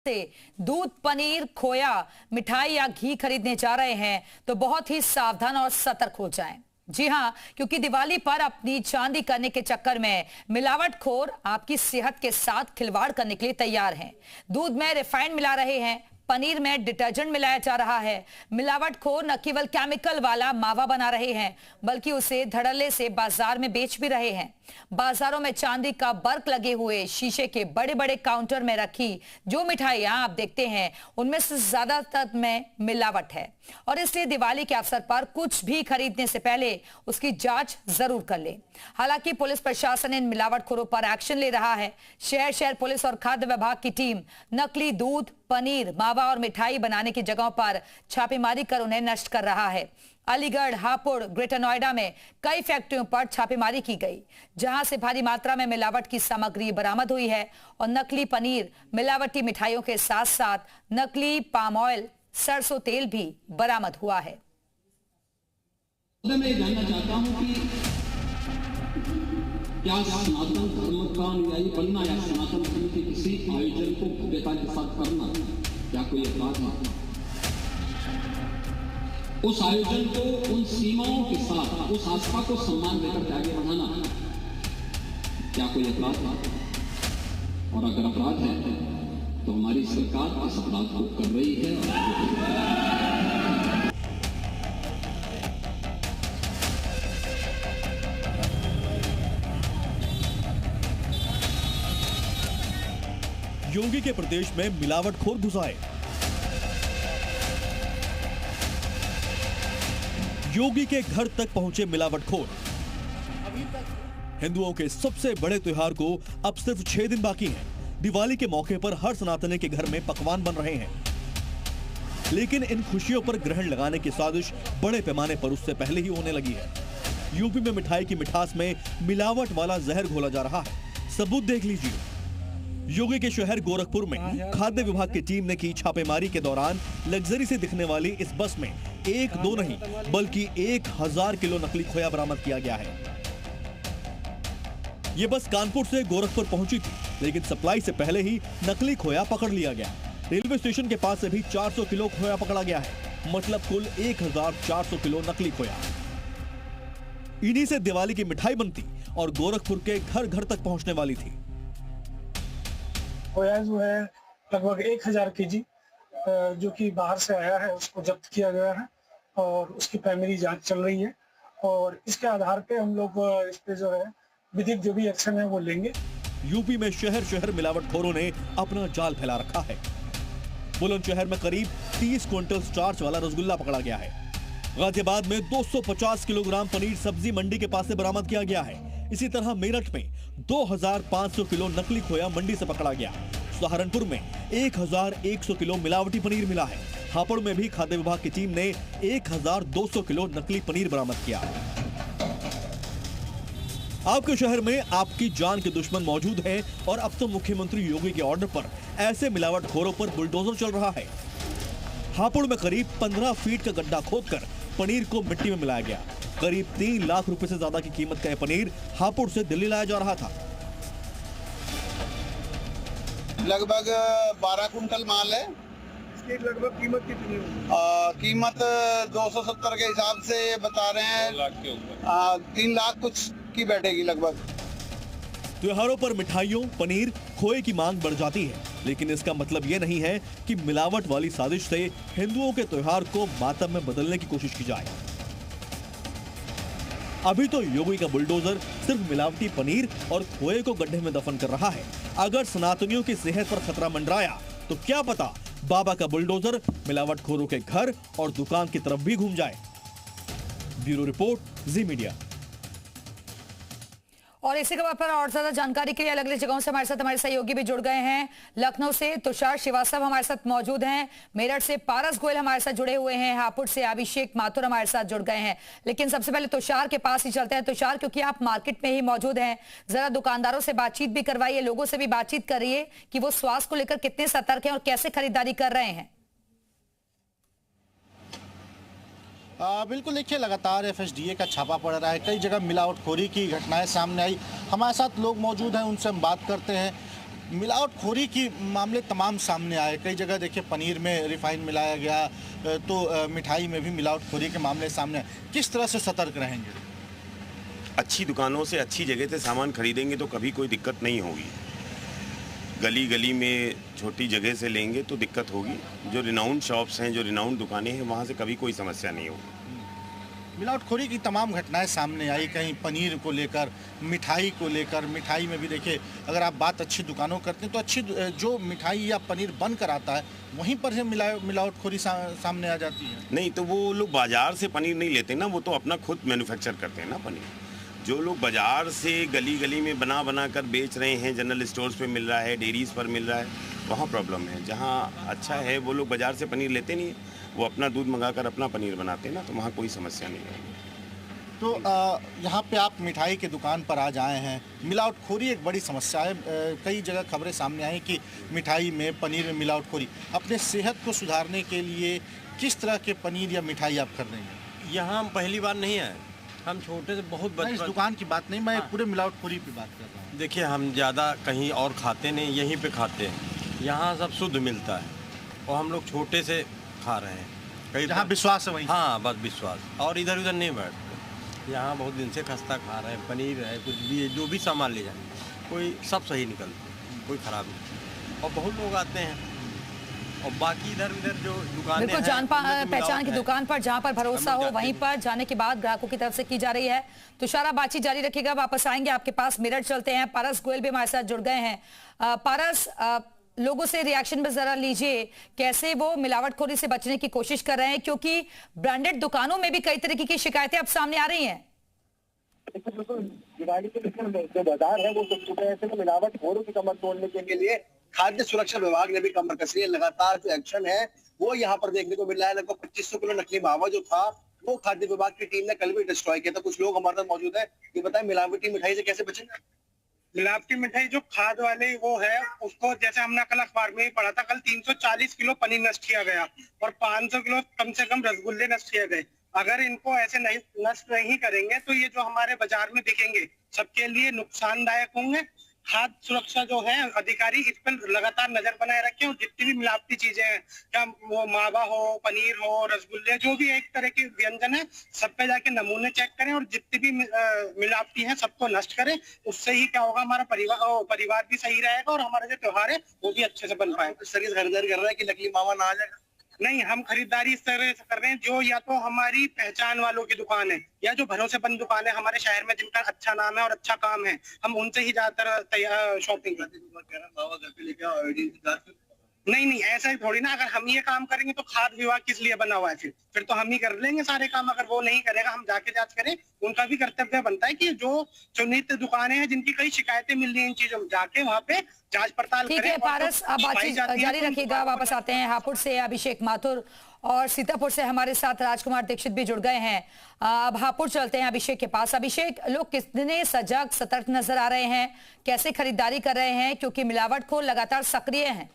से दूध, पनीर, खोया, मिठाई या घी खरीदने जा रहे हैं तो बहुत ही सावधान और सतर्क हो जाएं। जी हां, क्योंकि दिवाली पर अपनी चांदी करने के चक्कर में मिलावटखोर आपकी सेहत के साथ खिलवाड़ करने के लिए तैयार हैं। दूध में रिफाइंड मिला रहे हैं, पनीर में डिटर्जेंट मिलाया जा रहा है। मिलावटखोर न केवल केमिकल वाला मावा बना रहे हैं बल्कि उसे धड़ल्ले से बाजार में बेच भी रहे हैं। बाजारों में चांदी का बर्क लगे हुए शीशे के बड़े बड़े काउंटर में रखी जो मिठाइयां आप देखते हैं उनमें से ज्यादातर में मिलावट है और इसलिए दिवाली के अवसर पर कुछ भी खरीदने से पहले उसकी जांच जरूर कर लें। हालांकि पुलिस प्रशासन इन मिलावटखोरों पर एक्शन ले रहा है। शहर शहर पुलिस और खाद्य विभाग की टीम नकली दूध, पनीर, मावा और मिठाई बनाने की जगहों पर छापेमारी कर उन्हें नष्ट कर रहा है। अलीगढ़, हापुड़, ग्रेटर नोएडा में कई फैक्ट्रियों पर छापेमारी की गई जहां से भारी मात्रा में मिलावट की सामग्री बरामद हुई है और नकली पनीर, मिलावटी मिठाइयों के साथ साथ नकली पाम ऑयल, सरसों तेल भी बरामद हुआ है। मैं जानना चाहता हूं कि क्या सनातन धर्म का अनुयायी बनना या सनातन धर्म के किसी आयोजन को भव्यता के साथ करना क्या कोई अपराध है? उस आयोजन को उन सीमाओं के साथ उस आस्था को सम्मान देकर आगे बढ़ाना क्या कोई अपराध है? और अगर अपराध है तो हमारी सरकार इस अपराध को कर रही है। योगी के प्रदेश में मिलावटखोर घुसाए। योगी के घर तक पहुंचे मिलावटखोर। हिंदुओं के सबसे बड़े त्योहार को अब सिर्फ 6 दिन बाकी हैं। दिवाली के मौके पर हर सनातनी के घर में पकवान बन रहे हैं, लेकिन इन खुशियों पर ग्रहण लगाने की साजिश बड़े पैमाने पर उससे पहले ही होने लगी है। यूपी में मिठाई की मिठास में मिलावट वाला जहर घोला जा रहा है। सबूत देख लीजिए। योगी के शहर गोरखपुर में खाद्य विभाग की टीम ने की छापेमारी के दौरान लग्जरी से दिखने वाली इस बस में 1-2 नहीं बल्कि 1000 किलो नकली खोया बरामद किया गया है। ये बस कानपुर से गोरखपुर पहुंची थी, लेकिन सप्लाई से पहले ही नकली खोया पकड़ लिया गया। रेलवे स्टेशन के पास से भी 400 किलो खोया पकड़ा गया है, मतलब कुल 1400 किलो नकली खोया। इन्हीं से दिवाली की मिठाई बनती और गोरखपुर के घर घर तक पहुंचने वाली थी। खोया जो है लगभग 1000 केजी जो कि बाहर से आया है, उसको जब्त किया गया है और उसकी प्राइमरी जांच चल रही है और इसके आधार पे हम लोग इस पे जो है विधिक जो भी एक्शन है वो लेंगे। यूपी में शहर शहर मिलावटखोरों ने अपना जाल फैला रखा है। बुलंदशहर में करीब 30 क्विंटल स्टार्च वाला रसगुल्ला पकड़ा गया है। गाजियाबाद में 250 किलोग्राम पनीर सब्जी मंडी के पास से बरामद किया गया है। इसी तरह मेरठ में 2500 किलो नकली खोया मंडी से पकड़ा गया। सहारनपुर में 1100 किलो मिलावटी पनीर मिला है। हापुड़ में भी खाद्य विभाग की टीम ने 1200 किलो नकली पनीर बरामद किया। आपके शहर में आपकी जान के दुश्मन मौजूद हैं और अब तो मुख्यमंत्री योगी के ऑर्डर पर ऐसे मिलावटखोरों पर बुलडोजर चल रहा है। हापुड़ में करीब 15 फीट का गड्ढा खोदकर पनीर को मिट्टी में मिलाया गया। करीब 3 लाख रुपए से ज्यादा की कीमत का यह पनीर हापुड़ से दिल्ली लाया जा रहा था। लगभग 12 कुंटल माल है। इसकी लगभग कीमत कितनी होगी? कीमत 270 के हिसाब से बता रहे हैं। 3 लाख कुछ की बैठेगी लगभग। त्योहारों पर मिठाइयों, पनीर, खोए की मांग बढ़ जाती है, लेकिन इसका मतलब ये नहीं है कि मिलावट वाली साजिश से हिंदुओं के त्योहार को मातम में बदलने की कोशिश की जाए। अभी तो योगी का बुलडोजर सिर्फ मिलावटी पनीर और खोए को गड्ढे में दफन कर रहा है। अगर सनातनियों की सेहत पर खतरा मंडराया तो क्या पता बाबा का बुलडोजर मिलावटखोरों के घर और दुकान की तरफ भी घूम जाए। ब्यूरो रिपोर्ट, जी मीडिया। और इसी खबर पर और ज्यादा जानकारी के लिए अलग अलग जगहों से हमारे साथ हमारे सहयोगी भी जुड़ गए हैं। लखनऊ से तुषार श्रीवास्तव हमारे साथ मौजूद हैं, मेरठ से पारस गोयल हमारे साथ जुड़े हुए हैं, हापुड़ से अभिषेक माथुर हमारे साथ जुड़ गए हैं। लेकिन सबसे पहले तुषार के पास ही चलते हैं। तुषार, क्योंकि आप मार्केट में ही मौजूद हैं, जरा दुकानदारों से बातचीत भी करवाइए, लोगों से भी बातचीत करिए कि वो स्वास्थ्य को लेकर कितने सतर्क हैं और कैसे खरीदारी कर रहे हैं। बिल्कुल, देखिए लगातार FSDA का छापा पड़ रहा है। कई जगह मिलावटखोरी की घटनाएं सामने आई। हमारे साथ लोग मौजूद हैं, उनसे हम बात करते हैं। मिलावटखोरी की मामले तमाम सामने आए। कई जगह देखिए पनीर में रिफाइन मिलाया गया, तो मिठाई में भी मिलावटखोरी के मामले सामने आए। किस तरह से सतर्क रहेंगे? अच्छी दुकानों से अच्छी जगह से सामान खरीदेंगे तो कभी कोई दिक्कत नहीं होगी। गली गली में छोटी जगह से लेंगे तो दिक्कत होगी। जो रिनाउंड शॉप्स हैं, जो रिनाउंड दुकानें हैं, वहाँ से कभी कोई समस्या नहीं होगी। मिलावटखोरी की तमाम घटनाएं सामने आई, कहीं पनीर को लेकर, मिठाई को लेकर। मिठाई में भी देखिए, अगर आप बात अच्छी दुकानों करते हैं तो अच्छी जो मिठाई या पनीर बन कर आता है वहीं पर से मिलावटखोरी सामने आ जाती है। नहीं तो वो लोग बाजार से पनीर नहीं लेते ना, वो तो अपना खुद मैन्युफैक्चर करते हैं ना पनीर। जो लोग बाजार से गली गली में बना कर बेच रहे हैं, जनरल स्टोर्स पे मिल रहा है, डेयरीज पर मिल रहा है, वहाँ प्रॉब्लम है। जहाँ अच्छा है वो लोग बाजार से पनीर लेते नहीं, वो अपना दूध मंगाकर अपना पनीर बनाते हैं ना, तो वहाँ कोई समस्या नहीं है। तो यहाँ पे आप मिठाई की दुकान पर आज आए हैं। मिलावटखोरी एक बड़ी समस्या है। कई जगह खबरें सामने आई कि मिठाई में, पनीर में मिलावटखोरी। अपने सेहत को सुधारने के लिए किस तरह के पनीर या मिठाई आप कर रहे हैं? यहाँ हम पहली बार नहीं आए, हम छोटे से बहुत इस बचपन। दुकान की बात नहीं, मैं पूरे मिलावटखोरी की बात कर रहा हूँ। देखिए, हम ज़्यादा कहीं और खाते नहीं, यहीं पे खाते हैं। यहाँ सब शुद्ध मिलता है और हम लोग छोटे से खा रहे हैं। कई जहाँ विश्वास है वहीं। हाँ, बस विश्वास, और इधर उधर नहीं बैठते। यहाँ बहुत दिन से खस्ता खा रहे हैं, पनीर है, कुछ भी है, जो भी सामान ले जाए कोई सब सही निकलता, कोई ख़राब नहीं। और बहुत लोग आते हैं, और बाकी इधर उधर जो दुकानें बिल्कुल, जान पहचान की दुकान पर जहां पर भरोसा हो वहीं पर जाने के बाद ग्राहकों की तरफ से की जा रही है। तुषारा, बातचीत जारी रखिएगा, वापस आएंगे आपके पास। मेरठ चलते हैं, पारस गोयल भी हमारे साथ जुड़ गए हैं। पारस, लोगों से रिएक्शन में जरा लीजिए, कैसे वो मिलावटखोरी से बचने की कोशिश कर रहे हैं, क्योंकि ब्रांडेड दुकानों में भी कई तरीके की शिकायतें अब सामने आ रही हैं। बिल्कुल, दिवाली के जो बाजार है वो सब चुके हैं। ऐसे में मिलावटखोरों की कमर तोड़ने के लिए खाद्य सुरक्षा विभाग ने भी कमर कसी है। लगातार जो एक्शन है वो यहाँ पर देखने को मिल रहा है। लगभग 2500 किलो नकली मावा जो था वो खाद्य विभाग की टीम ने कल भी डिस्ट्रॉय किया था। कुछ लोग हमारे साथ मौजूद है, ये बताएं मिलावटी मिठाई से कैसे बचेंगे? मिलावटी मिठाई जो खाद वाले वो है उसको, जैसे हमने कल अखबार में ही पढ़ा था, कल 340 किलो पनीर नष्ट किया गया और 500 किलो कम से कम रसगुल्ले नष्ट किए गए। अगर इनको ऐसे नहीं नष्ट नहीं करेंगे तो ये जो हमारे बाजार में दिखेंगे सबके लिए नुकसानदायक होंगे। खाद्य सुरक्षा जो है अधिकारी इस पर लगातार नजर बनाए रखें और जितनी भी मिलावटी चीजें हैं, क्या वो मावा हो, पनीर हो, रसगुल्ले, जो भी एक तरह के व्यंजन है, सब पे जाके नमूने चेक करें और जितनी भी मिलावटी है सबको नष्ट करें। उससे ही क्या होगा, हमारा परिवार भी सही रहेगा और हमारा जो त्योहार है वो भी अच्छे से बन पाएगा। खरीदारी कर रहा है कि नकली मावा ना आ जाएगा? नहीं, हम खरीदारी इस तरह से कर रहे हैं जो या तो हमारी पहचान वालों की दुकान है या जो भरोसेमंद दुकान है हमारे शहर में जिनका अच्छा नाम है और अच्छा काम है, हम उनसे ही ज्यादातर शॉपिंग करते हैं। नहीं, ऐसा ही थोड़ी ना। अगर हम ये काम करेंगे तो खाद्य विभाग किस लिए बना हुआ है? फिर तो हम ही कर लेंगे सारे काम। अगर वो नहीं करेगा, हम जाके जांच करें। उनका भी कर्तव्य बनता है कि जो चुनित दुकानें हैं जिनकी कई शिकायतें मिल रही हैं इन चीजों में, जाके वहाँ पे जांच पड़ताल करें। ठीक है पारस, अब बातचीत जारी रखिएगा। वापस आते हैं हापुड़ से अभिषेक माथुर और सीतापुर से हमारे साथ राजकुमार दीक्षित भी जुड़ गए हैं। अब हापुड़ चलते हैं अभिषेक के पास। अभिषेक, लोग कितने सजग सतर्क नजर आ रहे हैं, कैसे खरीदारी कर रहे हैं, क्योंकि मिलावटखोर लगातार सक्रिय हैं?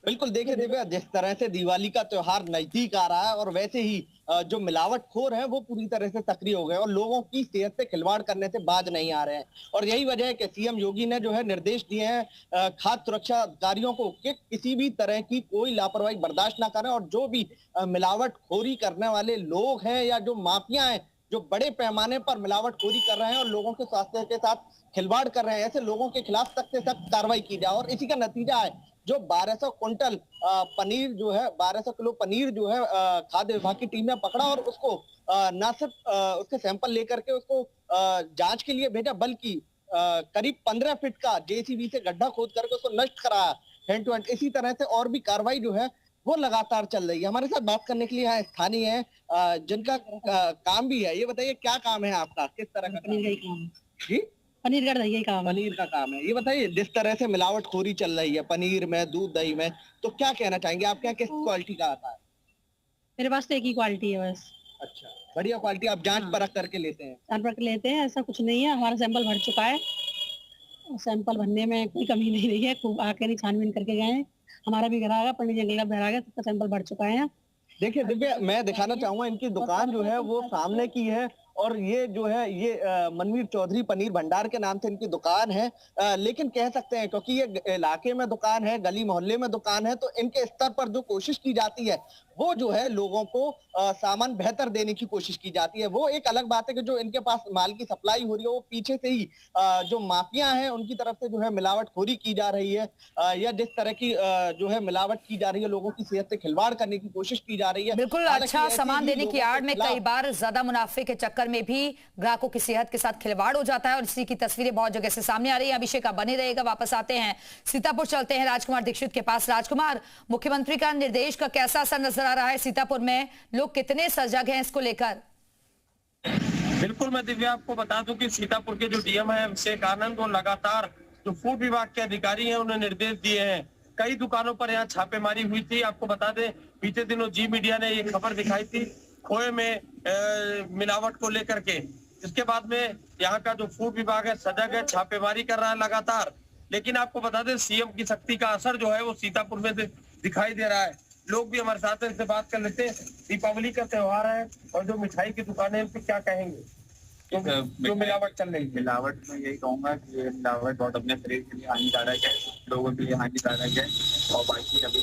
बिल्कुल, देखिए दिव्या, जिस तरह से दिवाली का त्योहार नजदीक आ रहा है और वैसे ही जो मिलावटखोर हैं वो पूरी तरह से सक्रिय हो गए और लोगों की सेहत से खिलवाड़ करने से बाज नहीं आ रहे हैं। और यही वजह है कि सीएम योगी ने जो है निर्देश दिए हैं खाद्य सुरक्षा अधिकारियों को कि किसी भी तरह की कोई लापरवाही बर्दाश्त ना करें और जो भी मिलावटखोरी करने वाले लोग हैं या जो माफिया हैं जो बड़े पैमाने पर मिलावटखोरी कर रहे हैं और लोगों के स्वास्थ्य के साथ खिलवाड़ कर रहे हैं, ऐसे लोगों के खिलाफ सख्त से सख्त कार्रवाई की जाए। और इसी का नतीजा है जो 1200 क्विंटल पनीर जो है, 1200 किलो पनीर जो है खाद्य विभाग की टीम ने पकड़ा और उसको न सिर्फ उसके सैंपल लेकर के उसको जांच के लिए भेजा, बल्कि करीब 15 फीट का जेसीबी से गड्ढा खोद करके उसको नष्ट कराया हैंड टू हैंड। इसी तरह से और भी कार्रवाई जो है वो लगातार चल रही है। हमारे साथ बात करने के लिए यहाँ स्थानीय है जिनका काम भी है। ये बताइए, क्या काम है आपका, किस तरह का काम है? जी, पनीर का दही काम, पनीर का काम है। ये बताइए, जिस तरह से मिलावटखोरी चल रही है पनीर में, दूध दही में, तो क्या कहना चाहेंगे? आपके यहाँ किस क्वालिटी का आता है? मेरे पास तो एक ही क्वालिटी है बस। अच्छा, बढ़िया क्वालिटी। आप जांच परख करके लेते हैं? जांच परख लेते हैं, ऐसा कुछ नहीं है। हमारा सैंपल भर चुका है, सैंपल भरने में कोई कमी नहीं रही है। खूब आके नहीं छानबीन करके गए हैं। हमारा भी घर आ गया, पंडित जी का घर आ गया, सबका सैंपल भर चुका है। देखिए दिव्या, मैं दिखाना चाहूंगा, इनकी दुकान जो है वो सामने की है और ये जो है ये मनवीर चौधरी पनीर भंडार के नाम से इनकी दुकान है। लेकिन कह सकते हैं क्योंकि ये इलाके में दुकान है, गली मोहल्ले में दुकान है, तो इनके स्तर पर जो कोशिश की जाती है वो जो है लोगों को सामान बेहतर देने की कोशिश की जाती है। वो एक अलग बात है कि जो इनके पास माल की सप्लाई हो रही है वो पीछे से ही जो माफिया हैं उनकी तरफ से जो है मिलावटखोरी की जा रही है, या जिस तरह की जो है मिलावट की जा रही है, लोगों की सेहत से खिलवाड़ करने की कोशिश की जा रही है। बिल्कुल, अच्छा सामान देने की आड़ में कई बार ज्यादा मुनाफे के चक्कर में भी ग्राहकों की सेहत के साथ खिलवाड़ हो जाता है और इसी की तस्वीरें बहुत जगह से सामने आ रही है। अभिषेक आप बने रहेगा, वापस आते हैं सीतापुर, चलते हैं राजकुमार दीक्षित के पास। राजकुमार, मुख्यमंत्री का निर्देश का कैसा असर नजर आ रहा है सीतापुर में? लोग कितने सजग हैं इसको लेकर? बिल्कुल, मैं दिव्या आपको बता दूं कि सीतापुर के जो डीएम है अभिषेक आनंद, वो लगातार जो फूड विभाग के अधिकारी हैं उन्हें निर्देश दिए हैं। कई दुकानों पर यहाँ छापेमारी हुई थी। आपको बता दें बीते दिनों जी मीडिया ने ये खबर दिखाई थी खोए में मिलावट को लेकर के। इसके बाद में यहाँ का जो फूड विभाग है सजग है, छापेमारी कर रहा है लगातार। लेकिन आपको बता दें सीएम की सख्ती का असर जो है वो सीतापुर में दिखाई दे रहा है। लोग भी हमारे साथ इनसे बात कर लेते हैं। दीपावली का त्योहार है और जो मिठाई की दुकानें पे क्या कहेंगे जो मिलावट चल रही है? मिलावट में यही कहूंगा कि ये मिलावट बहुत अपने शरीर के लिए हानिकारक है, लोगों के लिए हानिकारक है। और बाकी अभी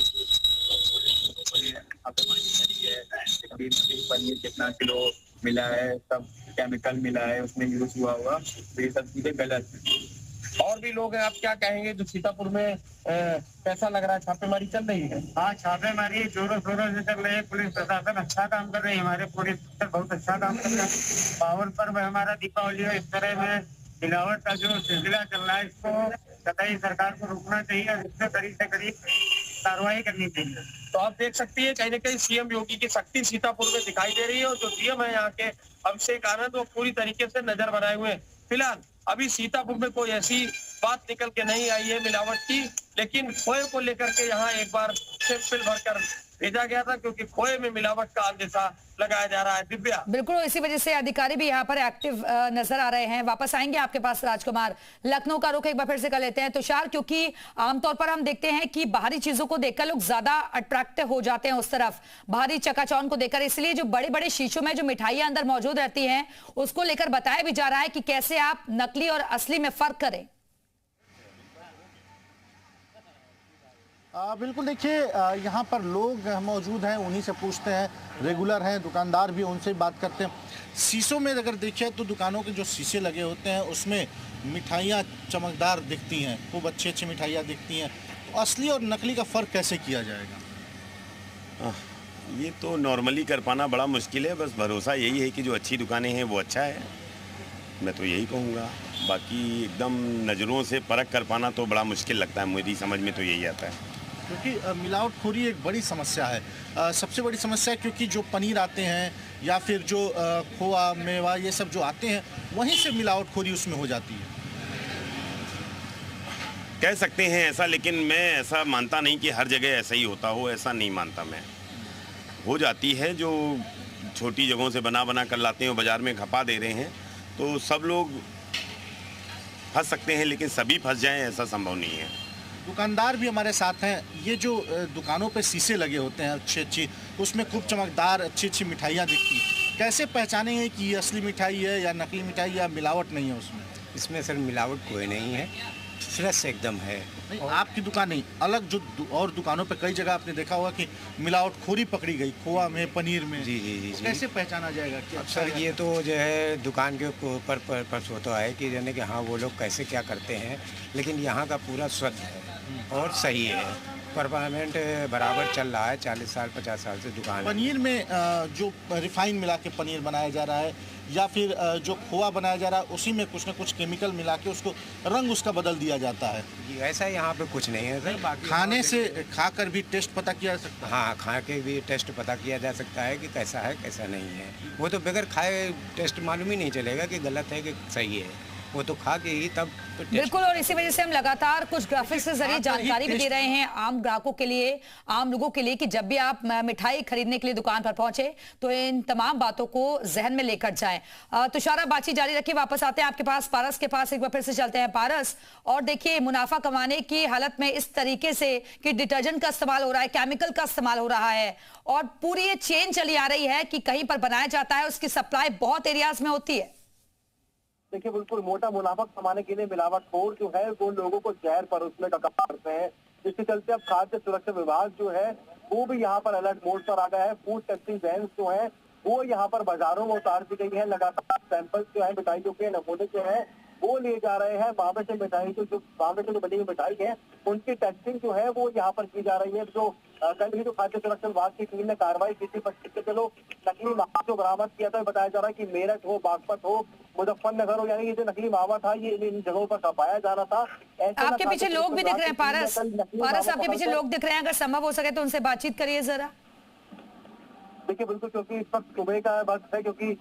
पनीर कितना किलो मिला है, सब केमिकल मिला है, उसमें यूज हुआ हुआ, तो ये सब चीजें गलत है। और भी लोग हैं, आप क्या कहेंगे जो सीतापुर में कैसा लग रहा है? छापेमारी चल रही है? हाँ, छापेमारी जोरों शोरों से चल रही है। पुलिस प्रशासन अच्छा काम कर रही है, हमारे पुलिस बहुत अच्छा काम कर रहा है। पावन पर्व है हमारा दीपावली है, इस तरह में मिलावट का जो सिलसिला चल रहा है इसको कतई सरकार को रोकना चाहिए और इससे करीब से करीब कार्रवाई करनी चाहिए। तो आप देख सकती है कहीं न कहीं सीएम योगी की सख्ती सीतापुर में दिखाई दे रही है और जो डीएम है यहाँ के अभिषेक आनंद वो पूरी तरीके से नजर बनाए हुए। फिलहाल अभी सीतापुर में कोई ऐसी बात निकल के नहीं आई है मिलावट की, लेकिन खोए को लेकर के यहाँ एक बार सैंपल भरकर भेजा गया था क्योंकि खोए में मिलावट का अंदेशा लगाया जा रहा है। दिव्या, बिल्कुल, इसी वजह से अधिकारी भी यहाँ पर एक्टिव नजर आ रहे हैं। वापस आएंगे आपके पास राजकुमार। लखनऊ का रुख एक बार फिर से कर लेते हैं तुषार, क्योंकि आमतौर पर हम देखते हैं कि बाहरी चीजों को देखकर लोग ज्यादा अट्रैक्ट हो जाते हैं उस तरफ, बाहरी चकाचौंध को देखकर। इसलिए जो बड़े बड़े शीशों में जो मिठाइयां अंदर मौजूद रहती हैं उसको लेकर बताया भी जा रहा है कि कैसे आप नकली और असली में फर्क करें। बिल्कुल, देखिए यहाँ पर लोग मौजूद हैं, उन्हीं से पूछते हैं, रेगुलर हैं, दुकानदार भी उनसे बात करते हैं। शीशों में अगर देखिए तो दुकानों के जो शीशे लगे होते हैं उसमें मिठाइयाँ चमकदार दिखती हैं, खूब अच्छी अच्छी मिठाइयाँ दिखती हैं। असली और नकली का फ़र्क कैसे किया जाएगा? ये तो नॉर्मली कर पाना बड़ा मुश्किल है। बस भरोसा यही है कि जो अच्छी दुकानें हैं वो अच्छा है, मैं तो यही कहूँगा। बाकी एकदम नज़रों से परख कर पाना तो बड़ा मुश्किल लगता है, मेरी समझ में तो यही आता है। क्योंकि मिलावटखोरी एक बड़ी समस्या है, सबसे बड़ी समस्या है, क्योंकि जो पनीर आते हैं या फिर जो खोआ मेवा ये सब जो आते हैं वहीं से मिलावटखोरी उसमें हो जाती है। कह सकते हैं ऐसा, लेकिन मैं ऐसा मानता नहीं कि हर जगह ऐसा ही होता हो, ऐसा नहीं मानता मैं। हो जाती है, जो छोटी जगहों से बना कर लाते हैं, बाज़ार में खपा दे रहे हैं, तो सब लोग फंस सकते हैं, लेकिन सभी फंस जाएं ऐसा संभव नहीं है। दुकानदार भी हमारे साथ हैं। ये जो दुकानों पे शीशे लगे होते हैं अच्छी अच्छी, उसमें खूब चमकदार अच्छी अच्छी मिठाइयाँ दिखती, कैसे पहचानेंगे कि ये असली मिठाई है या नकली मिठाई या मिलावट नहीं है उसमें? इसमें सर मिलावट कोई नहीं है, फ्रेश एकदम है। नहीं, आपकी दुकान नहीं, अलग जो और दुकानों पे कई जगह आपने देखा होगा कि मिलावटखोरी पकड़ी गई, खोआ में, पनीर में। जी जी जी, कैसे पहचाना जाएगा कि अच्छा सर? ये तो जो है दुकान के ऊपर पर होता है कि यानी कि हाँ वो लोग कैसे क्या करते हैं, लेकिन यहाँ का पूरा शुद्ध है और सही है, परमानेंट बराबर चल रहा है। 40 साल 50 साल से दुकान। पनीर में जो रिफाइन मिला के पनीर बनाया जा रहा है या फिर जो खोआ बनाया जा रहा है उसी में कुछ ना कुछ केमिकल मिला के उसको रंग उसका बदल दिया जाता है। ऐसा यहाँ पे कुछ नहीं है सर। बाकी खाने से खाकर भी टेस्ट पता किया जा सकता है? हाँ, खा के भी टेस्ट पता किया जा सकता है कि कैसा है कैसा नहीं है। वो तो बगैर खाए टेस्ट मालूम ही नहीं चलेगा कि गलत है कि सही है। वो तो खा के ही तब बिल्कुल, और इसी वजह से हम लगातार कुछ ग्राफिक्स के जरिए जानकारी भी दे रहे हैं आम ग्राहकों के लिए, आम लोगों के लिए, कि जब भी आप मिठाई खरीदने के लिए दुकान पर पहुंचे तो इन तमाम बातों को जहन में लेकर जाएं। तुषारा, बातचीत जारी रखिए, वापस आते हैं आपके पास, पारस के पास एक बार फिर से चलते हैं। पारस, और देखिए मुनाफा कमाने की हालत में इस तरीके से कि डिटर्जेंट का इस्तेमाल हो रहा है, केमिकल का इस्तेमाल हो रहा है, और पूरी ये चेन चली आ रही है कि कहीं पर बनाया जाता है, उसकी सप्लाई बहुत एरियाज में होती है। देखिए, बिल्कुल मोटा मुनाफा कमाने के लिए मिलावटखोर जो है वो लोगों को जहर परोसने का काम करते हैं, जिसके चलते अब खाद्य सुरक्षा विभाग जो है वो भी यहाँ पर अलर्ट मोड पर आ गया है। फूड टेस्टिंग वैन जो है वो यहाँ पर बाजारों में उतार दी गई है। लगातार सैंपल जो है मिठाइयों के नमूने जो है वो लिए जा रहे हैं। वहां से मिठाई जो बनी हुई मिठाई है उनकी टेस्टिंग जो है वो यहाँ पर की जा रही है। जो कल ही जो खाद्य सुरक्षा विभाग की टीम ने कार्रवाई की थी 25 किलो नकली मावा जो बरामद किया था, बताया जा रहा है कि मेरठ हो, बागपत हो, मुजफ्फरनगर हो, यानी ये जो नकली मावा था ये इन जगहों पर छपाया जा रहा था। आपके पीछे लोग भी दिख रहे हैं पारस, आपके पीछे लोग दिख रहे हैं, अगर संभव हो सके तो उनसे बातचीत करिए जरा। देखिए, बिल्कुल, क्योंकि इस वक्त सुबह का वक्त है, क्योंकि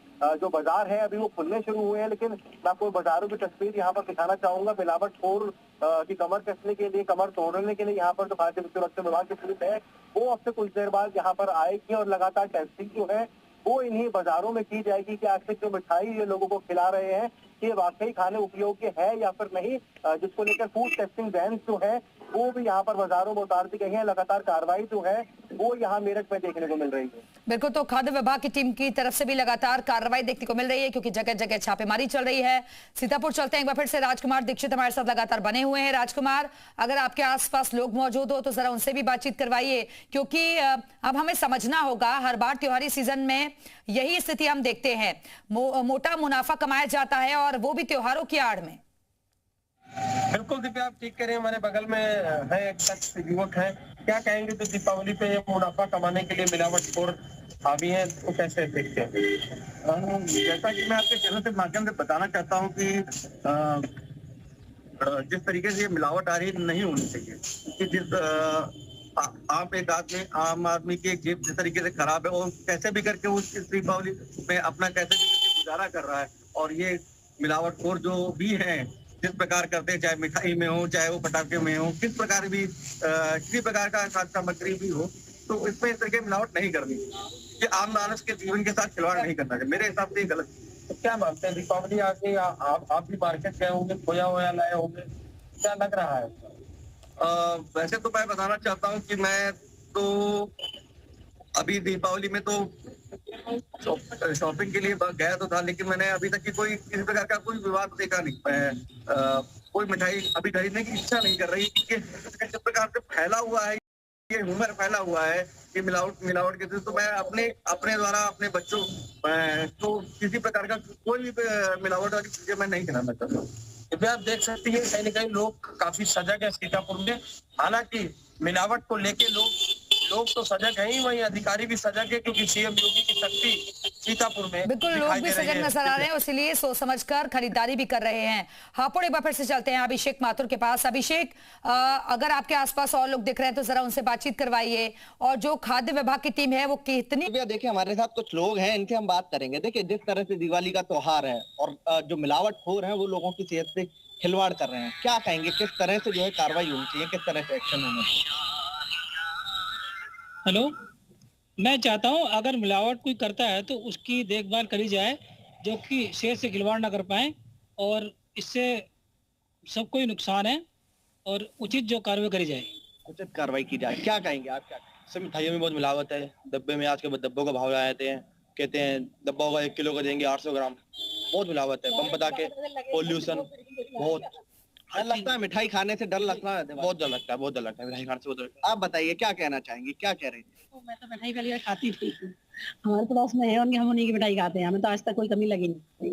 जो बाजार है अभी वो खुलने शुरू हुए हैं, लेकिन मैं आपको बाजारों की तस्वीर यहाँ पर दिखाना चाहूंगा। मिलावटखोर की कमर कसने के लिए, कमर तोड़ने के लिए यहाँ पर जो खाद्य सुरक्षा विभाग की पुलिस है वो अब से कुछ देर बाद यहाँ पर आएगी और लगातार टेस्टिंग जो है वो इन्हीं बाजारों में की जाएगी कि आखिर जो मिठाई ये लोगों को खिला रहे हैं ये वाकई खाने उपयोग्य है या फिर नहीं, जिसको लेकर फूड टेस्टिंग वैन जो है वो भी यहाँ पर बाजारों में उतार दी गई है। लगातार कार्रवाई जो है वो यहाँ मेरठ में देखने को मिल रही है। बिल्कुल, तो खाद्य विभाग की टीम की तरफ से भी लगातार कार्रवाई देखने को मिल रही है, क्योंकि जगह जगह छापेमारी चल रही है। सीतापुर चलते हैं, एक बार फिर से राजकुमार दीक्षित हमारे साथ लगातार बने हुए हैं। राजकुमार, अगर आपके आसपास लोग मौजूद हो तो जरा उनसे भी बातचीत करवाइए, क्योंकि अब हमें समझना होगा, हर बार त्योहारी सीजन में यही स्थिति हम देखते हैं, मोटा मुनाफा कमाया जाता है और वो भी त्योहारों की आड़ में। बिल्कुल दिव्या, आप ठीक कह रहे हैं। हमारे बगल में है एक शख्स, युवक है, क्या कहेंगे तो दीपावली पे मुनाफा कमाने के लिए मिलावटखोर हावी हैं, तो कैसे देखते हैं? जैसा कि मैं आपके चैनल के माध्यम से बताना चाहता हूं कि जिस तरीके से ये मिलावट आ रही नहीं होनी चाहिए, कि जिस आम आदमी की एक जेब जिस तरीके से खराब है और कैसे भी करके उस दीपावली में अपना कैसे भी करके गुजारा कर रहा है, और ये मिलावटखोर जो भी हैं जिस प्रकार करते हैं, चाहे मिठाई में हो, चाहे वो पटाखे में हो, किस प्रकार भी किसी प्रकार का खाद्य सामग्री भी हो, तो इसमें इस तरह की मिलावट नहीं करनी, ये आम मानस के जीवन के साथ खिलवाड़ नहीं करना चाहिए। मेरे हिसाब से ये गलत। तो क्या मानते हैं, दीपावली आके आप भी मार्केट गए होंगे, खोया हुआ लाए होंगे, क्या लग रहा है? वैसे तो मैं बताना चाहता हूँ कि मैं तो अभी दीपावली में तो शॉपिंग के लिए गया तो था, लेकिन मैंने अभी तक की कोई किसी प्रकार का कोई विवाद देखा नहीं। मैं कोई मिठाई अभी खरीदने की इच्छा नहीं कर रही, क्योंकि जिस प्रकार से फैला हुआ है, ये ह्यूमर फैला हुआ है कि मिलावट के थ्रू, तो मैं अपने द्वारा अपने बच्चों तो किसी प्रकार का कोई भी मिलावट वाली चीजें मैं नहीं खिलाना चाहता। आप देख सकती है कहीं न कहीं लोग काफी सजग है सीतापुर में। हालांकि मिलावट को लेके लोग तो सजग हैं ही, वहीं अधिकारी भी सजग है, क्योंकि सीएम योगी की शक्ति सीतापुर में बिल्कुल लोग भी सजग नजर आ रहे हैं, इसलिए सोच समझकर खरीदारी भी कर रहे हैं। हापुड़ एक बार फिर से चलते हैं अभिषेक माथुर के पास। अभिषेक, अगर आपके आसपास और लोग दिख रहे हैं तो जरा उनसे बातचीत करवाइए, और जो खाद्य विभाग की टीम है वो कितनी। देखिए, हमारे साथ कुछ लोग हैं, इनसे हम बात करेंगे। देखिए, जिस तरह से दिवाली का त्योहार है और जो मिलावटखोर है वो लोगों की सेहत से खिलवाड़ कर रहे हैं, क्या कहेंगे, किस तरह से जो है कार्रवाई होनी चाहिए, किस तरह से एक्शन होना चाहिए? हेलो, मैं चाहता हूं अगर मिलावट कोई करता है तो उसकी देखभाल करी जाए, जो कि सेहत से खिलवाड़ ना कर पाए, और इससे सबको ही नुकसान है, और उचित जो कार्रवाई करी जाए, उचित कार्रवाई की जाए। क्या कहेंगे आप? क्या सब मिठाइयों में बहुत मिलावट है। डब्बे में आज के डब्बों का भाव लगाते हैं, कहते हैं डब्बा होगा 1 किलो का देंगे 800 ग्राम। बहुत मिलावट है। बम पटाखे, पोल्यूशन, बहुत डर लगता है। मिठाई खाने से डर लगता है? बहुत डर लगता है, बहुत डर लगता है मिठाई खाने से। बहुत। आप बताइए, क्या कहना चाहेंगे, क्या कह रहे थे? मैं तो मिठाई पहली बार खाती थी, हमारे पड़ोस में है, हम उन्हीं की मिठाई खाते हैं, हमें तो आज तक कोई कमी लगी नहीं।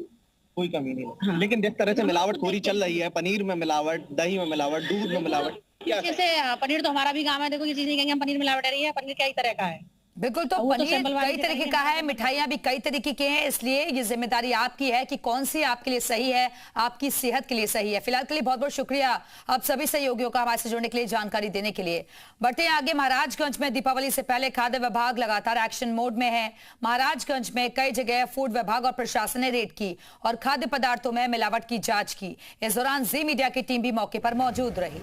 कोई कमी नहीं। हाँ। लेकिन जिस तरह से मिलावटखोरी चल रही है, पनीर में मिलावट, दही में मिलावट, दूध में मिलावट, जैसे पनीर तो हमारा भी काम है। देखो, ये चीज नहीं कहेंगे हम पनीर मिलावट रही है, पनीर क्या ही तरह का है, बिल्कुल। तो पनीर कई तरीके का है, मिठाइयां भी कई तरीके की हैं, इसलिए ये जिम्मेदारी आपकी है कि कौन सी आपके लिए सही है, आपकी सेहत के लिए सही है। फिलहाल के लिए बहुत बहुत शुक्रिया आप सभी सहयोगियों का हमारे से जुड़ने के लिए, जानकारी देने के लिए। बढ़ते हैं आगे। महाराजगंज में दीपावली से पहले खाद्य विभाग लगातार एक्शन मोड में है। महाराजगंज में कई जगह फूड विभाग और प्रशासन ने रेड की और खाद्य पदार्थों में मिलावट की जांच की। इस दौरान जी मीडिया की टीम भी मौके पर मौजूद रही।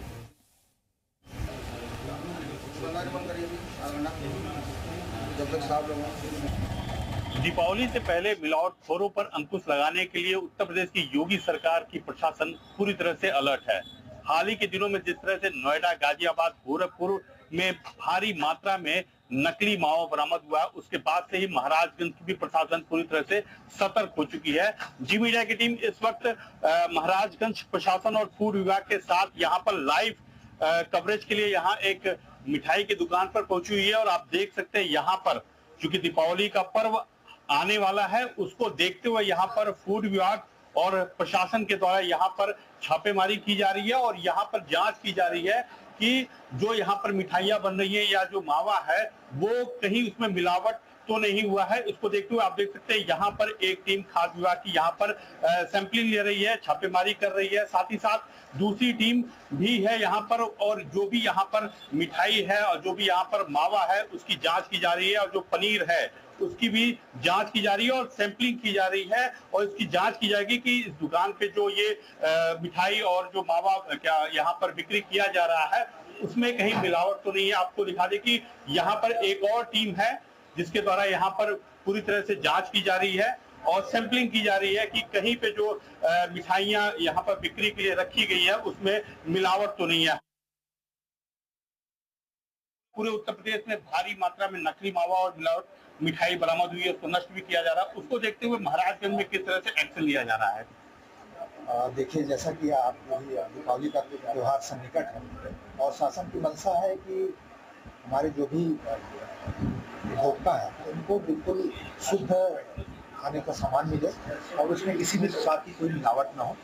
दीपावली से पहले मिलावटखोरों पर अंकुश लगाने के लिए उत्तर प्रदेश की योगी सरकार की प्रशासन पूरी तरह से अलर्ट है। हाल ही के दिनों में जिस तरह से नोएडा, गाजियाबाद, गोरखपुर में भारी मात्रा में नकली मावा बरामद हुआ, उसके बाद से ही महाराजगंज की भी प्रशासन पूरी तरह से सतर्क हो चुकी है। जी मीडिया की टीम इस वक्त महाराजगंज प्रशासन और फूड विभाग के साथ यहाँ पर लाइव कवरेज के लिए यहाँ एक मिठाई की दुकान पर पहुंची हुई है और आप देख सकते हैं यहाँ पर चूंकि दीपावली का पर्व आने वाला है, उसको देखते हुए यहाँ पर फूड विभाग और प्रशासन के द्वारा यहाँ पर छापेमारी की जा रही है और यहाँ पर जांच की जा रही है कि जो यहाँ पर मिठाइयां बन रही है या जो मावा है वो कहीं उसमें मिलावट तो नहीं हुआ है। इसको देखते हुए आप देख सकते हैं यहाँ पर एक टीम खाद्य विभाग की यहाँ पर सैंपलिंग ले रही है, छापेमारी कर रही है। साथ ही साथ दूसरी टीम भी है यहाँ पर और जो भी यहाँ पर मिठाई है और जो भी यहाँ पर मावा है उसकी जांच की जा रही है और जो पनीर है उसकी भी जांच की जा रही है और सैंपलिंग की जा रही है और इसकी जांच की जाएगी कि इस दुकान पे जो ये मिठाई और जो मावा क्या यहाँ पर बिक्री किया जा रहा है उसमें कहीं मिलावट तो नहीं है। आपको दिखा दें कि यहाँ पर एक और टीम है जिसके द्वारा यहाँ पर पूरी तरह से जांच की जा रही है और सैंपलिंग की जा रही है कि कहीं पे जो मिठाइयां यहाँ पर बिक्री के लिए रखी गई है उसमें मिलावट तो नहीं है। पूरे उत्तर प्रदेश में भारी मात्रा में नकली मावा और मिलावट मिठाई बरामद हुई है, उसको नष्ट भी किया जा रहा है। उसको देखते हुए महाराजगंज में किस तरह से एक्शन लिया जा रहा है? देखिए, जैसा कि आप दीपावली का त्योहार सन्निकट है और शासन की मंशा है कि हमारे जो भी उपभोक्ता है उनको बिल्कुल शुद्ध खाने का सामान मिले और उसमें किसी भी प्रकार की कोई मिलावट ना हो।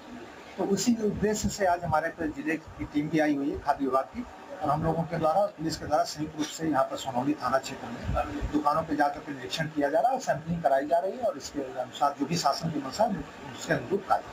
तो उसी उद्देश्य से आज हमारे जिले की टीम भी आई हुई है खाद्य विभाग की और हम लोगों के द्वारा पुलिस के द्वारा संयुक्त रूप से यहाँ पर सोनौली थाना क्षेत्र में दुकानों पर जाकर के निरीक्षण किया जा रहा है, सैंपलिंग कराई जा रही है और इसके अनुसार जो भी शासन की मंशा उसके अनुरूप कार्य